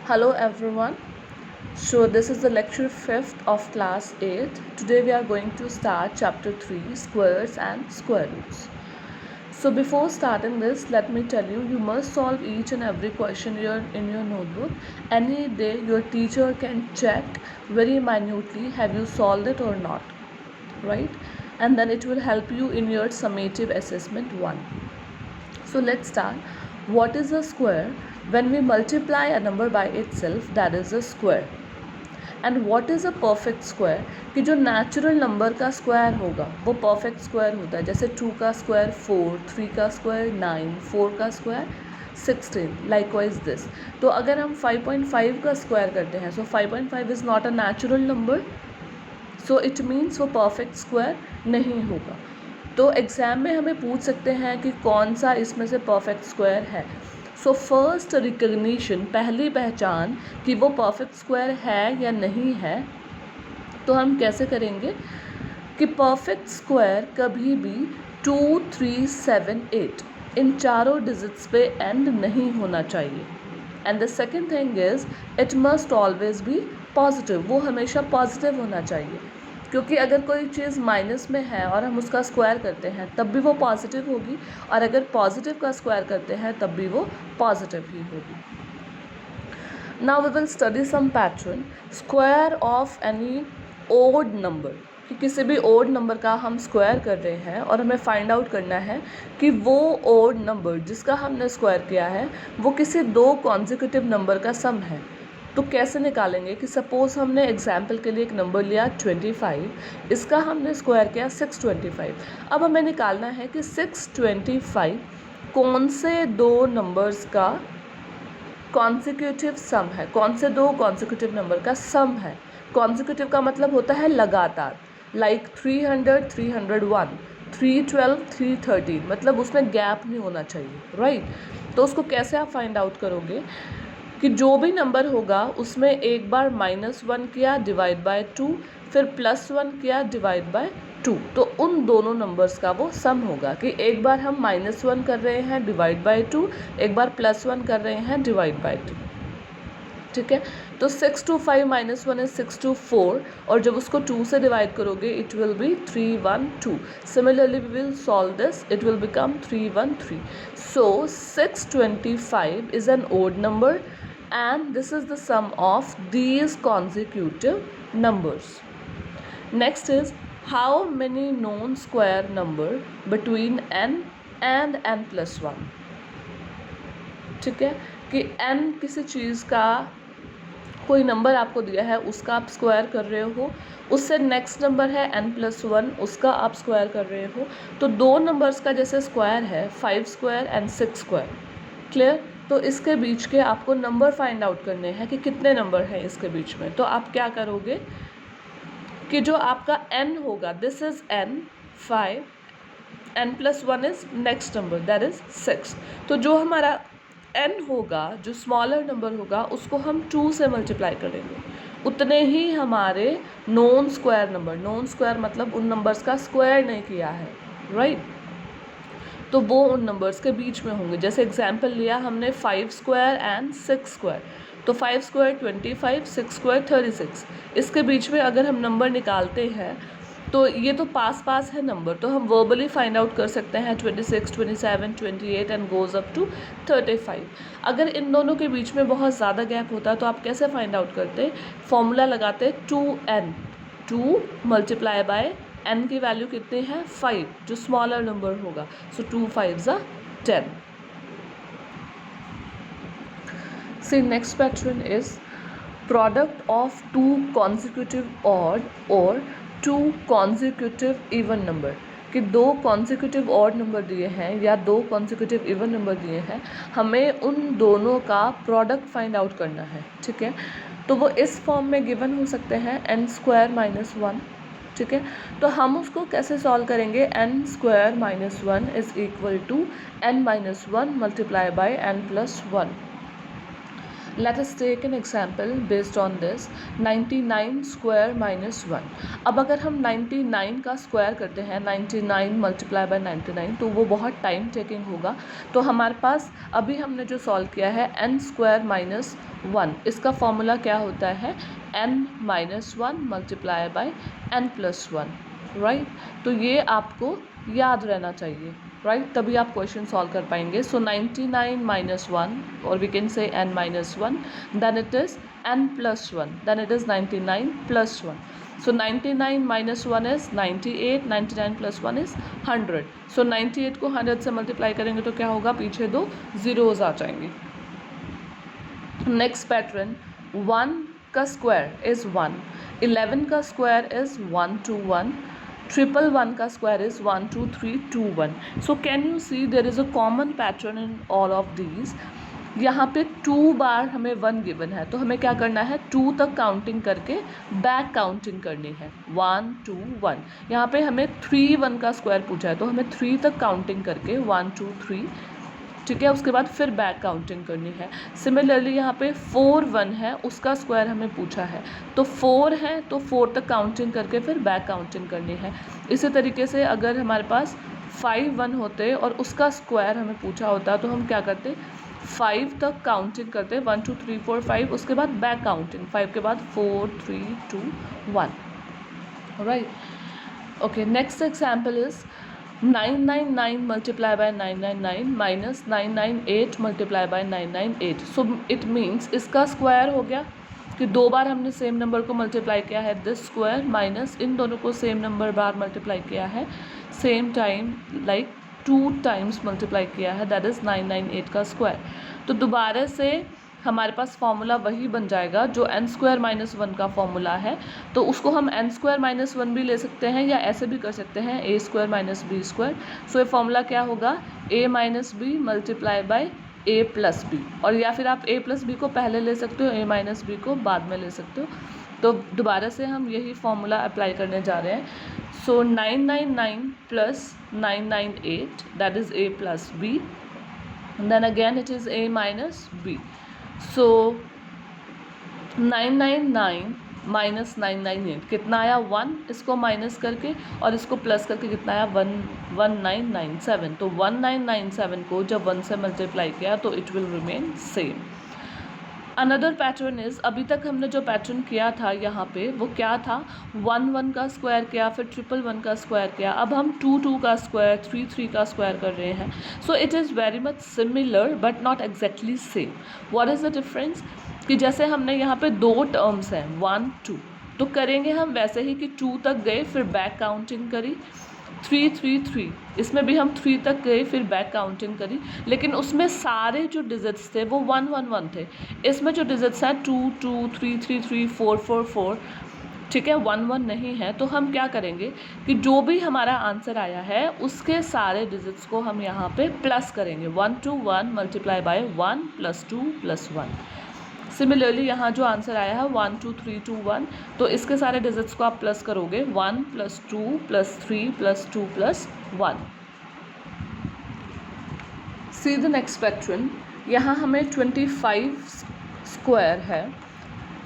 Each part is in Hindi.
Hello everyone. So this is the lecture 5th of class 8. Today we are going to start chapter 3 squares and square roots. So before starting this, let me tell you, you must solve each and every question in your notebook. Any day your teacher can check very minutely have you solved it or not, right? And then it will help you in your summative assessment 1. So let's start. What is a square? When we multiply a number by itself, that is a square. And what is a perfect square कि जो नेचुरल नंबर का स्क्वायर होगा वो परफेक्ट स्क्वायर होता है. जैसे 2 का स्क्वायर 4, 3 का स्क्वायर 9, 4 का स्क्वायर 16. Likewise this. तो अगर हम 5.5 का स्क्वायर करते हैं, सो 5.5 is not a natural number, so it means वो परफेक्ट स्क्वायर नहीं होगा. तो एग्ज़ाम में हमें पूछ सकते हैं कि कौन सा इसमें से परफेक्ट स्क्वायर है. सो फर्स्ट रिकग्निशन, पहली पहचान कि वो परफेक्ट स्क्वायर है या नहीं है, तो हम कैसे करेंगे कि परफेक्ट स्क्वायर कभी भी 2, 3, 7, 8 इन चारों डिजिट्स पे एंड नहीं होना चाहिए. And the second thing is it must always be positive. वो हमेशा पॉजिटिव होना चाहिए, क्योंकि अगर कोई चीज़ माइनस में है और हम उसका स्क्वायर करते हैं तब भी वो पॉजिटिव होगी, और अगर पॉजिटिव का स्क्वायर करते हैं तब भी वो पॉजिटिव ही होगी. Now we will study some pattern. Square of any odd number, कि किसी भी ओड नंबर का हम स्क्वायर कर रहे हैं और हमें फाइंड आउट करना है कि वो ओड नंबर जिसका हमने स्क्वायर किया है वो किसी दो कॉन्जिक्यूटिव नंबर का सम है. तो कैसे निकालेंगे कि सपोज़ हमने एग्जाम्पल के लिए एक नंबर लिया 25, इसका हमने स्क्वायर किया 625. अब हमें निकालना है कि 625 कौन से दो नंबर्स का कॉन्जिक्यूटिव सम है, कौन से दो कॉन्जिक्यूटिव नंबर का सम है. कॉन्जिक्यूटिव का मतलब होता है लगातार, लाइक 300, 301, 312, 313, मतलब उसमें गैप नहीं होना चाहिए, राइट. तो उसको कैसे आप फाइंड आउट करोगे कि जो भी नंबर होगा उसमें एक बार -1 किया डिवाइड बाय 2, फिर +1 किया डिवाइड बाय 2, तो उन दोनों नंबर्स का वो सम होगा. कि एक बार हम -1 कर रहे हैं डिवाइड बाय 2, एक बार +1 कर रहे हैं डिवाइड बाय 2. ठीक है, तो 6 to 5 - 1 is 6 to 4, और जब उसको 2 से डिवाइड करोगे it will be 312. Similarly we will solve this, it will become 313. So 625 is an odd number and this is the sum of these consecutive numbers. Next is, how many known square number between n and n plus 1. ठीक है, कि n किसी चीज़ का कोई नंबर आपको दिया है उसका आप स्क्वायर कर रहे हो, उससे नेक्स्ट नंबर है n+1 उसका आप स्क्वायर कर रहे हो. तो दो नंबर्स का जैसे स्क्वायर है 5 स्क्वायर एंड 6 स्क्वायर. क्लियर. तो इसके बीच के आपको नंबर फाइंड आउट करने हैं कि कितने नंबर हैं इसके बीच में. तो आप क्या करोगे कि जो आपका n होगा, this is n, 5, n+1 is next number that is 6. तो जो हमारा n होगा, जो स्मॉलर नंबर होगा, उसको हम 2 से मल्टीप्लाई करेंगे. उतने ही हमारे non square number, non square मतलब उन नंबर्स का स्क्वायर नहीं किया है, राइट, तो वो उन नंबर्स के बीच में होंगे. जैसे एग्जाम्पल लिया हमने 5 स्क्वायर एंड 6 स्क्वायर, तो 5 स्क्वायर 25, 6 स्क्वायर 36. इसके बीच में अगर हम नंबर निकालते हैं तो ये तो पास पास है नंबर, तो हम वर्बली फाइंड आउट कर सकते हैं 26, 27, 28 एंड गोज़ अप टू 35. अगर इन दोनों के बीच में बहुत ज़्यादा गैप होता है तो आप कैसे फाइंड आउट करते, फॉर्मूला लगाते 2n, 2 मल्टीप्लाई बाय n की वैल्यू कितनी है 5, जो स्मॉलर नंबर होगा. सो 2 5s are 10. See, next pattern is product of two consecutive odd or two consecutive even number. कि दो consecutive odd नंबर दिए हैं या दो consecutive even नंबर दिए हैं, हमें उन दोनों का प्रोडक्ट फाइंड आउट करना है. ठीक है, तो वो इस फॉर्म में गिवन हो सकते हैं n² - 1. ठीक है, तो हम उसको कैसे सॉल्व करेंगे, n² - 1 is equal to n - 1 multiply by n+1. Let us take an example based on this 99 square minus 1. अब अगर हम 99 का स्क्वायर करते हैं 99 मल्टीप्लाई बाय 99 तो वो बहुत टाइम टेकिंग होगा। तो हमारे पास अभी हमने जो सॉल्व किया है n स्क्वायर माइनस 1, इसका फॉर्मूला क्या होता है n minus 1 multiply bye n plus 1, right. तो ये आपको याद रहना चाहिए, राइट, तभी आप क्वेश्चन सॉल्व कर पाएंगे। सो 99 माइनस 1 और we can say n minus 1, then it is n plus 1, then it is 99 plus 1. So 99 minus 1 is 98, 99 plus 1 is 100. So 98 को 100 से मल्टीप्लाई करेंगे तो क्या होगा, पीछे दो ज़ीरोज़ आ जाएंगे। नेक्स्ट पैटर्न 1 का स्क्वायर इज़ 1, 11 का स्क्वायर इज़ 1 2 1, 111 का square is 1 2 3 2 1. So can you see there is a common pattern in all of these. यहाँ पे 2 बार हमें 1 गिवन है तो हमें क्या करना है, 2 तक काउंटिंग करके बैक काउंटिंग करनी है, 1 2 1. यहाँ पे हमें 3 1 का स्क्वायर पूछा है तो हमें 3 तक काउंटिंग करके 1 2 3, ठीक है, उसके बाद फिर बैक काउंटिंग करनी है। सिमिलरली यहाँ पे 4 1 है, उसका स्क्वायर हमें पूछा है तो 4 है तो 4 तक काउंटिंग करके फिर बैक काउंटिंग करनी है। इसी तरीके से अगर हमारे पास 5 1 होते और उसका स्क्वायर हमें पूछा होता तो हम क्या करते, 5 तक काउंटिंग करते, 1 2 3 4 5, उसके बाद बैक काउंटिंग 5 के बाद 4 3 2 1, right. Okay, next example is 999 multiply by 999 minus 998 multiply by 998. So it means इसका स्क्वायर हो गया कि 2 बार हमने सेम नंबर को मल्टीप्लाई किया है, दिस स्क्वायर, माइनस इन दोनों को सेम नंबर बार मल्टीप्लाई किया है, same time like 2 times multiply किया है, दैट इज़ 998 का स्क्वायर. तो दोबारा से हमारे पास फॉर्मूला वही बन जाएगा जो n स्क्वायर माइनस 1 का फॉर्मूला है। तो उसको हम n स्क्वायर माइनस 1 भी ले सकते हैं या ऐसे भी कर सकते हैं a square minus B square. So ये फॉर्मूला क्या होगा, a minus B multiply by a plus B, और या फिर आप a प्लस बी को पहले ले सकते हो, a माइनस बी को बाद में ले सकते हो. तो दोबारा से हम यही फॉर्मूला अप्लाई करने जा रहे हैं. So 999 plus 998 that is a plus b, then again it is a minus b. So 999 minus 998 कितना आया 1, इसको माइनस करके और इसको प्लस करके कितना आया 1997. तो 1997 को जब 1 से मल्टीप्लाई किया तो it will remain same. Another pattern is, अभी तक हमने जो पैटर्न किया था यहाँ पे वो क्या था, 1 1 का स्क्वायर किया, फिर 111 का स्क्वायर किया, अब हम 2 2 का स्क्वायर, 3 3 का स्क्वायर कर रहे हैं. So it is very much similar but not exactly same. What is the difference, कि जैसे हमने यहाँ पे 2 टर्म्स हैं 1 2, तो करेंगे हम वैसे ही कि 2 तक गए फिर बैक काउंटिंग करी, 3 3 3, इसमें भी हम 3 तक गए फिर बैक काउंटिंग करी, लेकिन उसमें सारे जो डिजिट्स थे वो 1 1 1 थे. इसमें जो डिजिट्स हैं 2 2 3 3 3 4 4 4, ठीक है, 1 1 नहीं है. तो हम क्या करेंगे कि जो भी हमारा आंसर आया है उसके सारे डिजिट्स को हम यहाँ पे प्लस करेंगे, 1 2 1 multiply bye 1 plus 2 plus 1. Similarly यहाँ जो आंसर आया है 1 2 3 2 1, तो इसके सारे डिजिट्स को आप प्लस करोगे, 1 plus 2 plus 3 plus 2 plus 1. See the next pattern, यहाँ हमें 25 स्क्वायर है,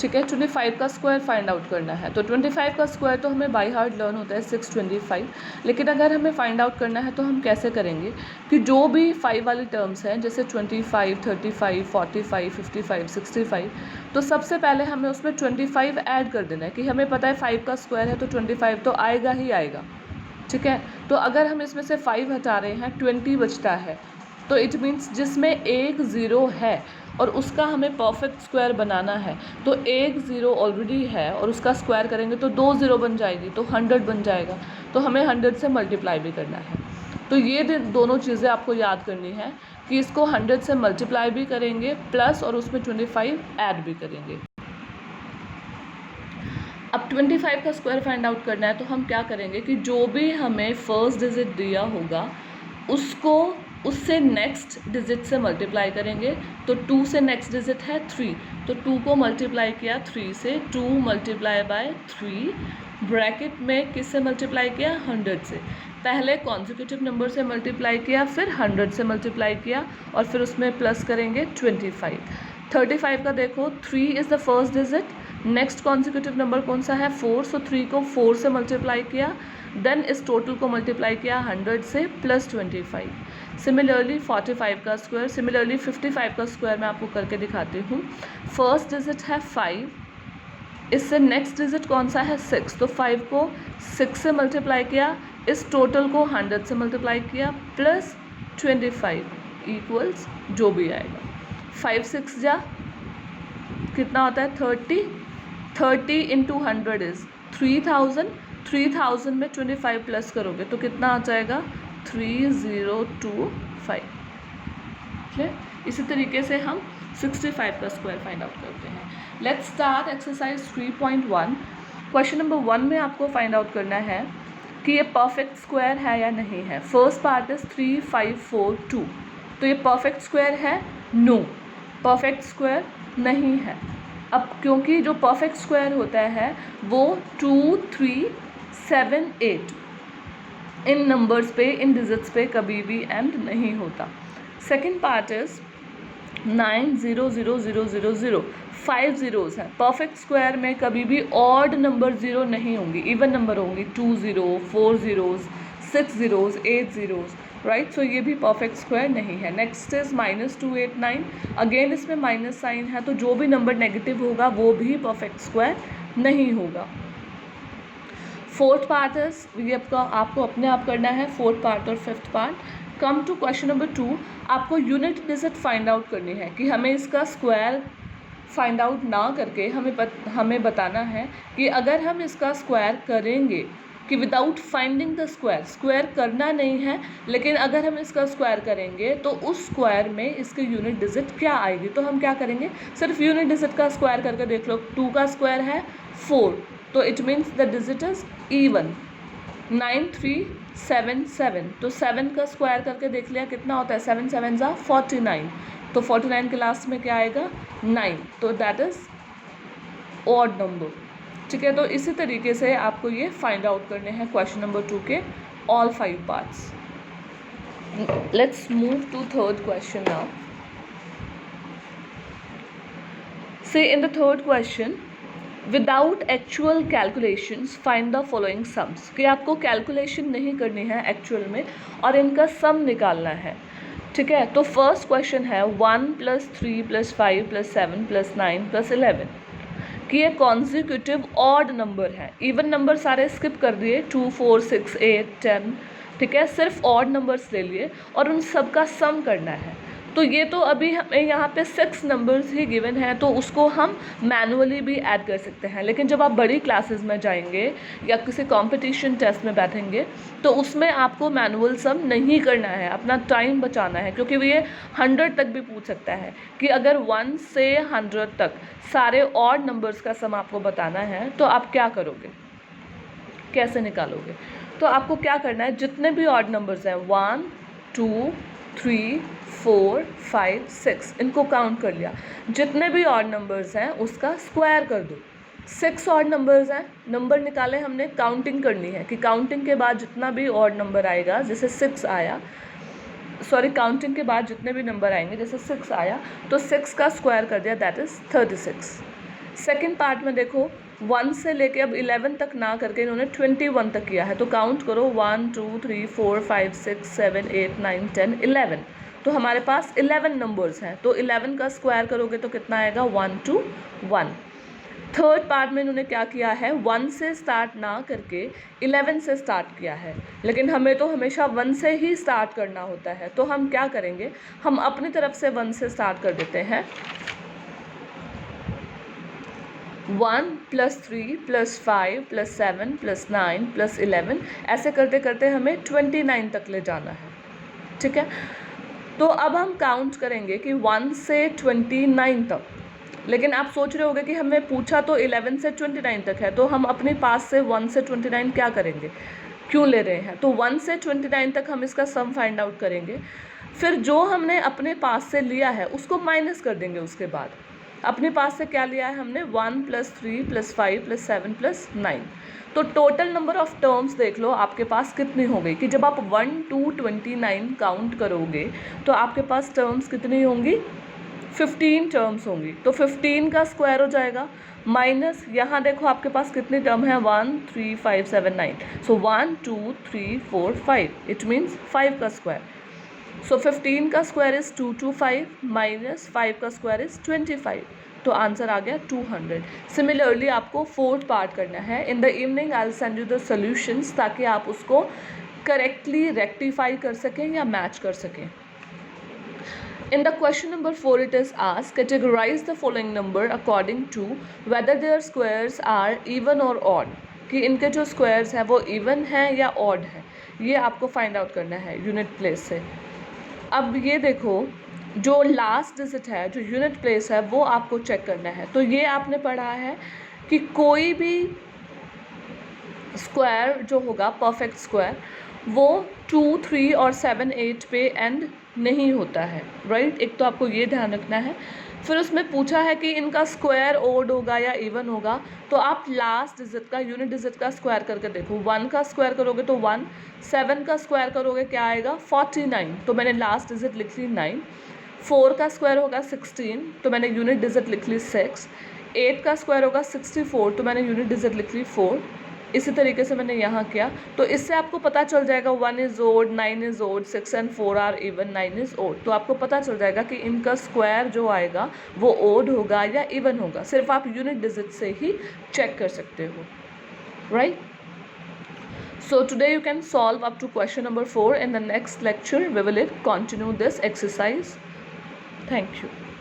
ठीक है, 25 का स्क्वायर फाइंड आउट करना है. तो 25 का स्क्वायर तो हमें बाय हार्ट लर्न होता है 625, लेकिन अगर हमें फाइंड आउट करना है तो हम कैसे करेंगे कि जो भी 5 वाली टर्म्स हैं जैसे 25 35 45 55 65, तो सबसे पहले हमें उसमें 25 ऐड कर देना है कि हमें पता है 5 का स्क्वायर है तो 25 तो आएगा ही आएगा, ठीक है. तो अगर हम इसमें से 5 हटा रहे हैं 20 बचता है, तो इट मीन्स जिसमें एक ज़ीरो है और उसका हमें परफेक्ट स्क्वायर बनाना है, तो एक ज़ीरो ऑलरेडी है और उसका स्क्वायर करेंगे तो 2 ज़ीरो बन जाएगी, तो 100 बन जाएगा. तो हमें 100 से मल्टीप्लाई भी करना है. तो ये दोनों चीज़ें आपको याद करनी है कि इसको 100 से मल्टीप्लाई भी करेंगे प्लस और उसमें 25 ऐड भी करेंगे. अब 25 का स्क्वायर फाइंड आउट करना है तो हम क्या करेंगे कि जो भी हमें फर्स्ट डिजिट दिया होगा उसको उससे नेक्स्ट डिजिट से मल्टीप्लाई करेंगे. तो 2 से नेक्स्ट डिजिट है 3, तो 2 को मल्टीप्लाई किया 3 से, 2 मल्टीप्लाई बाय 3, ब्रैकेट में किससे मल्टीप्लाई किया 100 से. पहले कॉन्जिक्यूटिव नंबर से मल्टीप्लाई किया, फिर 100 से मल्टीप्लाई किया और फिर उसमें प्लस करेंगे 25. 35 का देखो 3 is the first digit, next consecutive number कौन सा है 4, सो 3 को 4 से मल्टीप्लाई किया, देन इस टोटल को मल्टीप्लाई किया 100 से प्लस 25। सिमिलरली 45 का स्क्वायर, सिमिलरली 55 का स्क्वायर मैं आपको करके दिखाती हूँ। फर्स्ट डिजिट है 5, इससे नेक्स्ट डिजिट कौन सा है 6, तो 5 को 6 से मल्टीप्लाई किया, इस टोटल को 100 से मल्टीप्लाई किया प्लस 25 इक्वल्स जो भी आएगा। 5 6 जा कितना होता है 30, 30 इंटू 100 इज़ 3000, 3000 में 25 प्लस करोगे तो कितना आ जाएगा 3025। ठीक, इसी तरीके से हम 65 का स्क्वायर फाइंड आउट करते हैं। Let's start exercise 3.1। Question number 1 में आपको फाइंड आउट करना है कि ये परफेक्ट स्क्वायर है या नहीं है। फर्स्ट पार्ट इज 3 5 4 2, तो ये परफेक्ट स्क्वायर है, नो परफेक्ट स्क्वायर नहीं है। अब क्योंकि जो परफेक्ट स्क्वायर होता है वो 2 3 7 8 इन नंबर्स पे, इन डिजिट्स पे कभी भी एंड नहीं होता। सेकेंड पार्ट इज 9 0 0 0 0 0, 5 zeros हैं। परफेक्ट स्क्वायर में कभी भी ऑड नंबर 0 नहीं होंगी, इवन नंबर होंगी 2 0 4 zeros 6 zeros 8 zeros, राइट। सो ये भी परफेक्ट स्क्वायर नहीं है। नेक्स्ट इज -289, अगेन इसमें माइनस साइन है, तो जो भी नंबर नेगेटिव होगा वो भी परफेक्ट स्क्वायर नहीं होगा। फोर्थ पार्ट इज ये आपको अपने आप करना है, फोर्थ पार्ट और fifth part. Come to question number 2, आपको यूनिट डिजिट फाइंड आउट करनी है कि हमें इसका स्क्वायर फाइंड आउट ना करके हमें बताना है कि अगर हम इसका स्क्वायर करेंगे, कि without finding the square, square करना नहीं है लेकिन अगर हम इसका स्क्वायर करेंगे तो उस स्क्वायर में इसकी यूनिट डिजिट क्या आएगी। तो हम क्या करेंगे, सिर्फ यूनिट डिजिट का स्क्वायर करके देख लो। 2 का स्क्वायर है 4, तो it means the digit is even. 9 3 7 7, तो 7 का स्क्वायर करके देख लिया कितना होता है, 7 7 जा 49, तो 49 के लास्ट में क्या आएगा 9, तो दैट इज ऑड नंबर। ठीक है, तो इसी तरीके से आपको ये फाइंड आउट करने हैं क्वेश्चन नंबर 2 के all 5 parts. Let's move to third question now. Say in the third question, without actual calculations find the following sums, कि आपको कैलकुलेशन नहीं करनी है एक्चुअल में और इनका सम निकालना है। ठीक है, तो फर्स्ट क्वेश्चन है 1 + 3 + 5 + 7 + 9 + 11, कि ये कॉन्जिक्यूटिव ऑड नंबर है। इवन नंबर सारे स्किप कर दिए, 2 4 6 8 10, ठीक है, सिर्फ ऑड नंबर्स ले लिए और उन सब का सम करना है। तो ये तो अभी हमें यहाँ पे 6 नंबर्स ही गिवन है, तो उसको हम मैनुअली भी ऐड कर सकते हैं। लेकिन जब आप बड़ी क्लासेस में जाएंगे या किसी कंपटीशन टेस्ट में बैठेंगे तो उसमें आपको मैनुअल सम नहीं करना है, अपना टाइम बचाना है, क्योंकि ये 100 तक भी पूछ सकता है कि अगर 1 से 100 तक सारे ऑड नंबर्स का सम आपको बताना है तो आप क्या करोगे, कैसे निकालोगे। तो आपको क्या करना है, जितने भी ऑड नंबर्स हैं 1 2 3 4 5 6, इनको काउंट कर लिया, जितने भी ऑड नंबर्स हैं उसका स्क्वायर कर दो। 6 ऑड नंबर्स हैं, नंबर निकाले हमने, काउंटिंग करनी है कि काउंटिंग के बाद जितना भी ऑड नंबर आएगा, जैसे 6 आया, सॉरी काउंटिंग के बाद जितने भी नंबर आएंगे, जैसे 6 आया तो 6 का स्क्वायर कर दिया, दैट इज़ 36। सेकेंड पार्ट में देखो 1 से लेके अब 11 तक ना करके इन्होंने 21 तक किया है, तो काउंट करो 1 2 3 4 5 6 7 8 9 10 11, तो हमारे पास 11 नंबर्स हैं, तो 11 का स्क्वायर करोगे तो कितना आएगा 1 2 1। थर्ड पार्ट में इन्होंने क्या किया है, 1 से स्टार्ट ना करके 11 से स्टार्ट किया है, लेकिन हमें तो हमेशा 1 से ही स्टार्ट करना होता है। तो हम क्या करेंगे, हम अपनी तरफ से 1 से स्टार्ट कर देते हैं। 1 + 3 + 5 + 7 + 9 + 11, ऐसे करते करते हमें 29 तक ले जाना है। ठीक है, तो अब हम काउंट करेंगे कि 1 से 29 तक, लेकिन आप सोच रहे होंगे कि हमें पूछा तो 11 से 29 तक है, तो हम अपने पास से 1 से 29 क्या करेंगे, क्यों ले रहे हैं, तो 1 से 29 तक हम इसका सम फाइंड आउट करेंगे। फिर जो हमने अपने पास से लिया है उसको माइनस कर देंगे। उसके बाद अपने पास से क्या लिया है हमने, 1 + 3 + 5 + 7 + 9, तो टोटल नंबर ऑफ टर्म्स देख लो आपके पास कितनी हो गई, कि जब आप 1 to 29 काउंट करोगे तो आपके पास टर्म्स कितनी होंगी, 15 टर्म्स होंगी, तो 15 का स्क्वायर हो जाएगा माइनस, यहाँ देखो आपके पास कितने टर्म है, 1 3 5 7 9, सो 1 2 3 4 5, इट मीन्स 5 का स्क्वायर। सो 15 का स्क्वायर इज 225 माइनस 5 का स्क्वायर इज 25, तो आंसर आ गया 200। सिमिलरली आपको फोर्थ पार्ट करना है। In the evening I will send you the solutions, ताकि आप उसको करेक्टली रेक्टिफाई कर सकें या मैच कर सकें। In the question number 4, it is asked, categorize the following number according to whether their squares are even or odd, कि इनके जो squares हैं वो even हैं या odd हैं, ये आपको फाइंड आउट करना है यूनिट प्लेस से। अब ये देखो, जो लास्ट डिजिट है, जो यूनिट प्लेस है, वो आपको चेक करना है। तो ये आपने पढ़ा है कि कोई भी स्क्वायर जो होगा, परफेक्ट स्क्वायर, वो 2 3 और 7 8 पे एंड नहीं होता है, राइट। एक तो आपको ये ध्यान रखना है। फिर उसमें पूछा है कि इनका स्क्वायर ओड होगा या इवन होगा, तो आप लास्ट डिजिट का, यूनिट डिजिट का स्क्वायर करके देखो। 1 का स्क्वायर करोगे तो 1, 7 का स्क्वायर करोगे क्या आएगा, 49, तो मैंने लास्ट डिजिट लिख ली 9। 4 का स्क्वायर होगा 16, तो मैंने यूनिट डिजिट लिख ली 6। 8 का स्क्वायर होगा 64, तो मैंने यूनिट डिजिट लिख ली 4। इसी तरीके से मैंने यहाँ किया, तो इससे आपको पता चल जाएगा 1 is odd, 9 is odd, 6 and 4 are even, 9 is odd. तो आपको पता चल जाएगा कि इनका स्क्वायर जो आएगा वो ओड होगा या इवन होगा। सिर्फ आप यूनिट डिजिट से ही चेक कर सकते हो, right. So today you can solve up to question number 4. In the next lecture we will continue this exercise. Thank you.